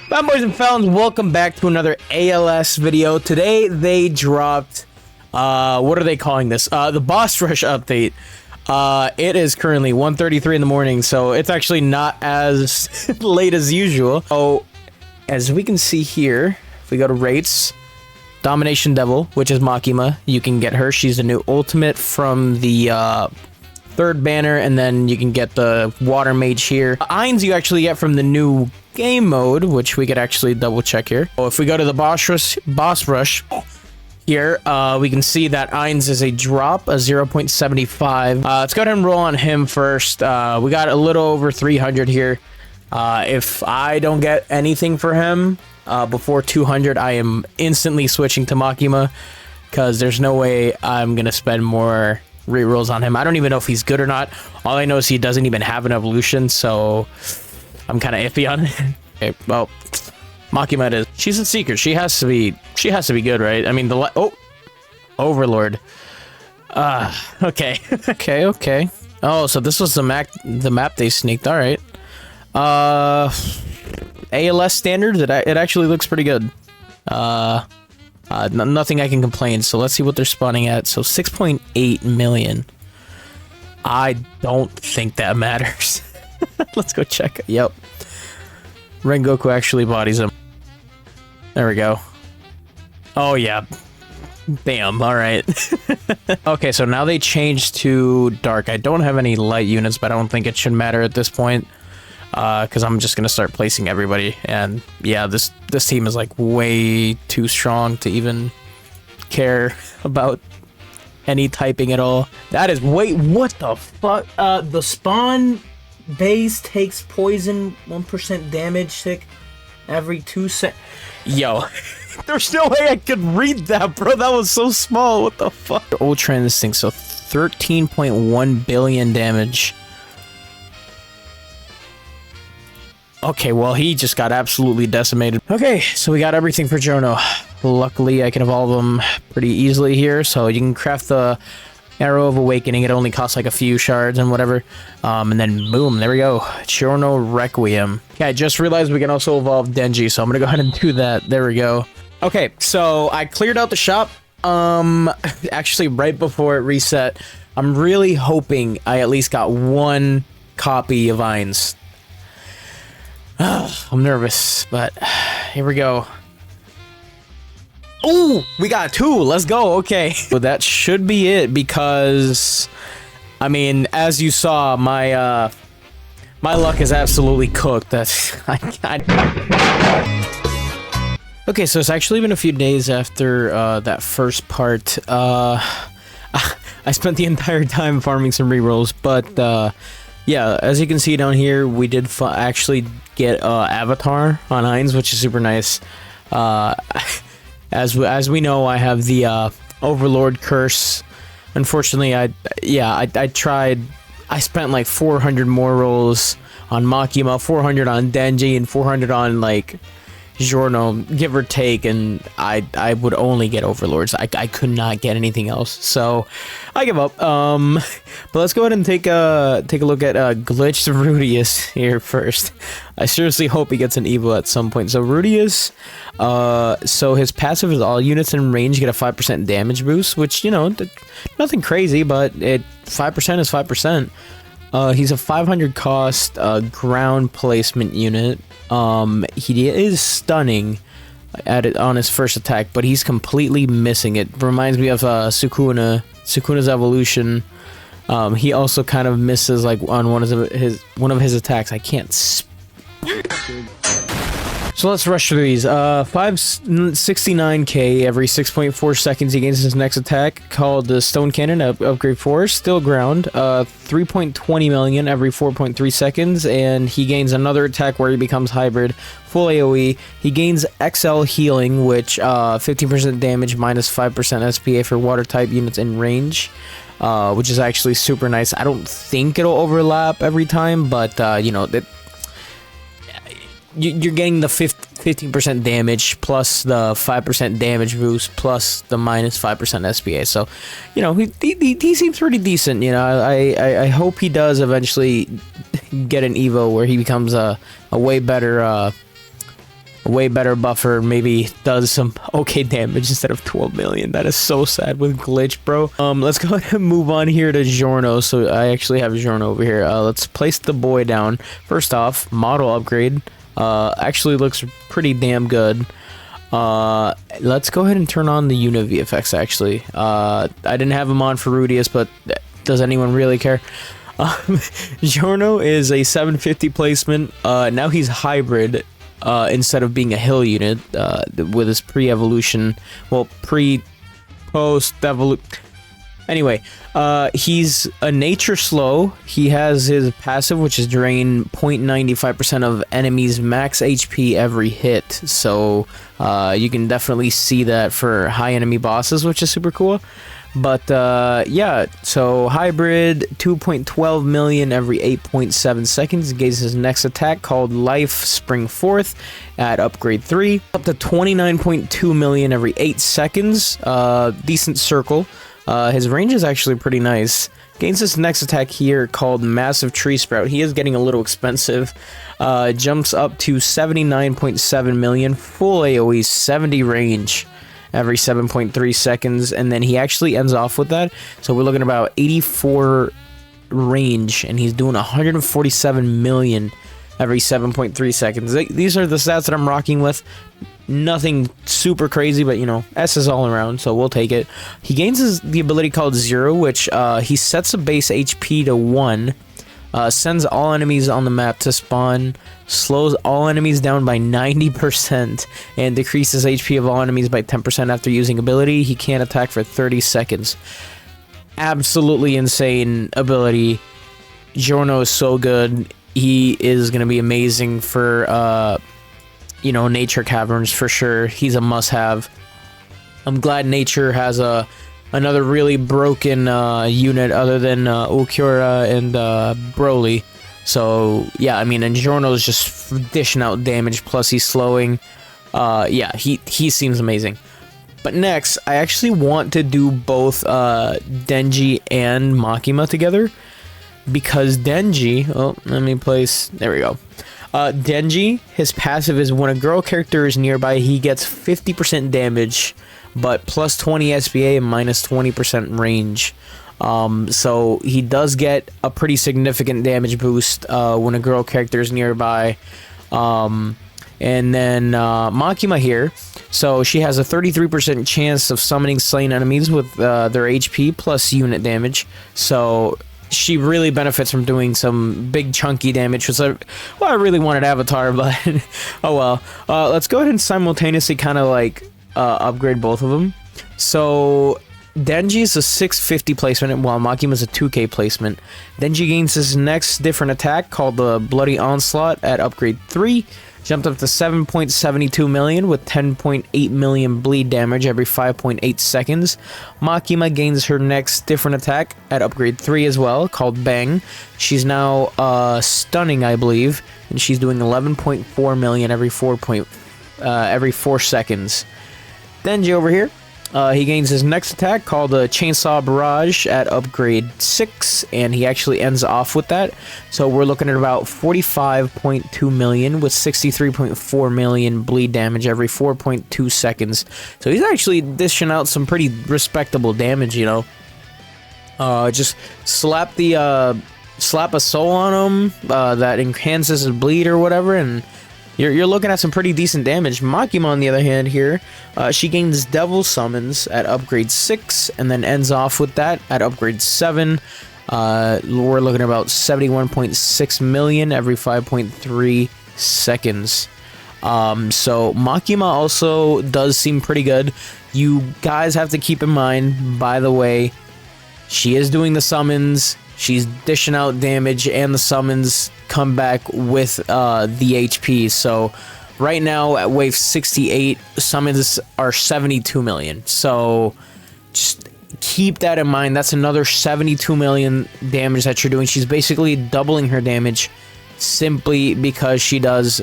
Hi boys and felons, welcome back to another ALS video. Today they dropped, what are they calling this? The boss rush update. It is currently 1:33 in the morning, so it's actually not as late as usual. Oh, as we can see here, if we go to rates, Domination Devil, which is Makima, you can get her. She's a new ultimate from the third banner, and then you can get the Water Mage here. Ainz you actually get from the new game mode, which we could actually double check here. So if we go to the boss rush here, we can see that Ainz is a drop, a 0.75. Let's go ahead and roll on him first. We got a little over 300 here. If I don't get anything for him before 200, I am instantly switching to Makima, because there's no way I'm gonna spend more rerolls on him. I don't even know if he's good or not. All I know is he doesn't even have an evolution, so I'm kind of iffy on it. Okay, well, Makima it is. She's a Seeker. She has to be good, right? I mean, Overlord. Okay. okay. Oh, so this was the map they sneaked. All right. ALS standards, it actually looks pretty good. Nothing I can complain. So let's see what they're spawning at. So 6.8 million. I don't think that matters. Let's go check. Yep. Rengoku actually bodies him. There we go. Oh yeah. Bam. All right. Okay, so now they changed to dark. I don't have any light units, but I don't think it should matter at this point. Because I'm just gonna start placing everybody, and yeah, this team is like way too strong to even care about any typing at all. That is what the fuck? The spawn base takes poison 1% damage tick every 2 seconds. Yo, there's no way I could read that, bro. That was so small. What the fuck? Ultra Instinct, so 13.1 billion damage. Okay, well, he just got absolutely decimated. Okay, so we got everything for Jono. Luckily, I can evolve him pretty easily here, so you can craft the Arrow of Awakening. It only costs like a few shards and whatever. And then, boom, there we go. Jono Requiem. Okay, I just realized we can also evolve Denji, so I'm gonna go ahead and do that. There we go. Okay, so I cleared out the shop. Actually, right before it reset. I'm really hoping I at least got one copy of Ainz. I'm nervous, but here we go. Oh, we got two. Let's go. Okay. So that should be it, because, I mean, as you saw, my my luck is absolutely cooked. That's Okay, so it's actually been a few days after that first part. I spent the entire time farming some rerolls, but yeah, as you can see down here, we did actually get Avatar on Ainz, which is super nice. As we know, I have the Overlord curse. Unfortunately, I tried. I spent like 400 more rolls on Makima, 400 on Denji, and 400 on like Giorno, give or take, and I would only get Overlords. I could not get anything else, so I give up. But let's go ahead and take a look at glitched Rudius here first. I seriously hope he gets an Evo at some point. So Rudius, so his passive is all units in range get a 5% damage boost, which, you know, nothing crazy, but 5% is 5%. He's a 500 cost ground placement unit. He is stunning on his first attack, but he's completely missing it. Reminds me of Sukuna's evolution. He also kind of misses like on one of his attacks. I can't speak. So let's rush through these. 569k every 6.4 seconds he gains his next attack, called the Stone Cannon, upgrade 4, still ground. 3.20 million every 4.3 seconds, and he gains another attack where he becomes hybrid, full AoE. He gains XL healing, which 15% damage minus 5% SPA for water type units in range, which is actually super nice. I don't think it'll overlap every time, but you know, you're getting the 15% damage plus the 5% damage boost plus the minus 5% SPA. So, you know, he seems pretty decent. You know, I hope he does eventually get an Evo where he becomes a way better a way better buffer, maybe does some okay damage instead of 12 million. That is so sad with glitch, bro. Let's go ahead and move on here to Giorno. So I actually have Giorno over here. Let's place the boy down. First off, model upgrade. Actually looks pretty damn good. Let's go ahead and turn on the unit VFX, actually. I didn't have him on for Rudius, but does anyone really care? Giorno is a 750 placement. Now he's hybrid, instead of being a hill unit, with his pre-evolution, well, post-evolution. Anyway, he's a nature slow. He has his passive, which is drain 0.95% of enemies' max HP every hit. So you can definitely see that for high enemy bosses, which is super cool. But yeah, so hybrid, 2.12 million every 8.7 seconds. Gains his next attack called Life Spring Forth at upgrade 3. Up to 29.2 million every 8 seconds. Decent circle. His range is actually pretty nice. Gains his next attack here called Massive Tree Sprout. He is getting a little expensive. Jumps up to 79.7 million. Full AoE, 70 range every 7.3 seconds, and then he actually ends off with that. So we're looking at about 84 range, and he's doing 147 million every 7.3 seconds. These are the stats that I'm rocking with. Nothing super crazy, but you know, S is all around, so we'll take it. He gains the ability called Zero, which he sets a base HP to 1, sends all enemies on the map to spawn, slows all enemies down by 90%, and decreases HP of all enemies by 10% after using ability. He can't attack for 30 seconds. Absolutely insane ability. Giorno is so good. He is going to be amazing for, you know, nature caverns for sure. He's a must-have. I'm glad nature has another really broken unit other than Ukura and Broly. So yeah, I mean, and Giorno's just dishing out damage, plus he's slowing. Yeah, he seems amazing. But next, I actually want to do both Denji and Makima together, because Denji, oh, let me place, there we go. Denji, his passive is when a girl character is nearby, he gets 50% damage, but plus 20 SBA and minus 20% range. So he does get a pretty significant damage boost when a girl character is nearby. And then Makima here, so she has a 33% chance of summoning slain enemies with their HP plus unit damage. So she really benefits from doing some big chunky damage, which I really wanted Avatar, but oh well. Let's go ahead and simultaneously kind of like upgrade both of them. So Denji is a 650 placement, while Makima is a 2k placement. Denji gains his next different attack called the Bloody Onslaught at upgrade 3. Jumped up to 7.72 million with 10.8 million bleed damage every 5.8 seconds. Makima gains her next different attack at upgrade 3 as well, called Bang. She's now stunning, I believe, and she's doing 11.4 million every 4 seconds. Denji over here, he gains his next attack called the Chainsaw Barrage at upgrade 6, and he actually ends off with that. So we're looking at about 45.2 million with 63.4 million bleed damage every 4.2 seconds. So he's actually dishing out some pretty respectable damage, you know. Just slap a soul on him that enhances his bleed or whatever, and you're looking at some pretty decent damage. Makima, on the other hand here, she gains Devil Summons at upgrade 6, and then ends off with that at upgrade 7. We're looking at about 71.6 million every 5.3 seconds. So Makima also does seem pretty good. You guys have to keep in mind, by the way, she is doing the summons. She's dishing out damage, and the summons come back with the HP. So right now at wave 68, summons are 72 million. So just keep that in mind. That's another 72 million damage that you're doing. She's basically doubling her damage simply because she does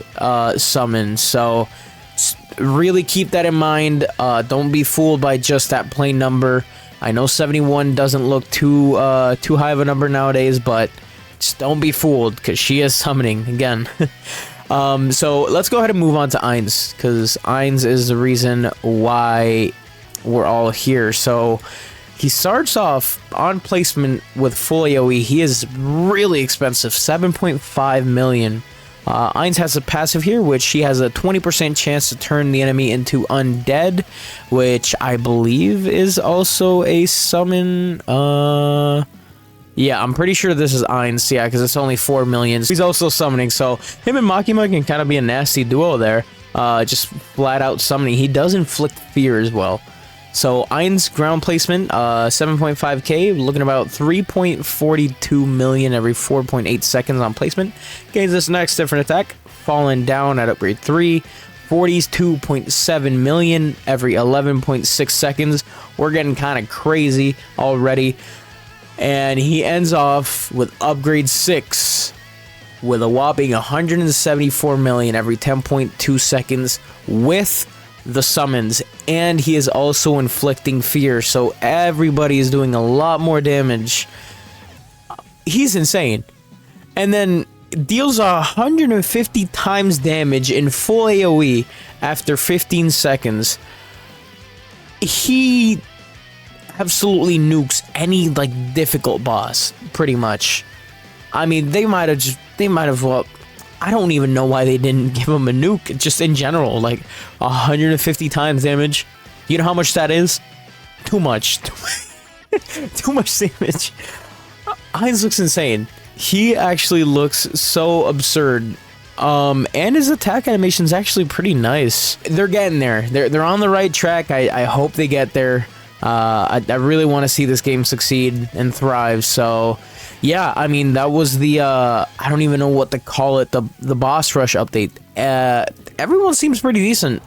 summon. So just really keep that in mind. Don't be fooled by just that plain number. I know 71 doesn't look too high of a number nowadays, but just don't be fooled, because she is summoning again. So let's go ahead and move on to Ainz, because Ainz is the reason why we're all here. So he starts off on placement with full AoE. He is really expensive, 7.5 million. Ainz has a passive here, which he has a 20% chance to turn the enemy into undead, which I believe is also a summon. Yeah, I'm pretty sure this is Ainz, yeah, because it's only 4 million. He's also summoning, so him and Makima can kind of be a nasty duo there. Just flat out summoning. He does inflict fear as well. So Ainz ground placement, 7.5k, looking about 3.42 million every 4.8 seconds on placement. Gains this next different attack, falling down at upgrade 3, 42.7 million every 11.6 seconds. We're getting kind of crazy already. And he ends off with upgrade 6 with a whopping 174 million every 10.2 seconds with the summons, and he is also inflicting fear, so everybody is doing a lot more damage. He's insane. And then deals 150 times damage in full AoE after 15 seconds. He absolutely nukes any like difficult boss, pretty much. I mean, they might have well, I don't even know why they didn't give him a nuke, just in general, like 150 times damage. You know how much that is? Too much. Too much damage. Ainz looks insane. He actually looks so absurd. And his attack animation is actually pretty nice. They're getting there. They're on the right track. I hope they get there. I really want to see this game succeed and thrive, so yeah, I mean, that was the, I don't even know what to call it, the boss rush update. Everyone seems pretty decent.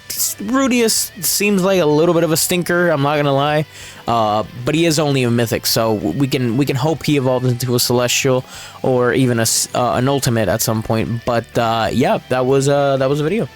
Rudius seems like a little bit of a stinker, I'm not gonna lie. But he is only a mythic, so we can hope he evolves into a celestial or even an ultimate at some point. But yeah, that was a video.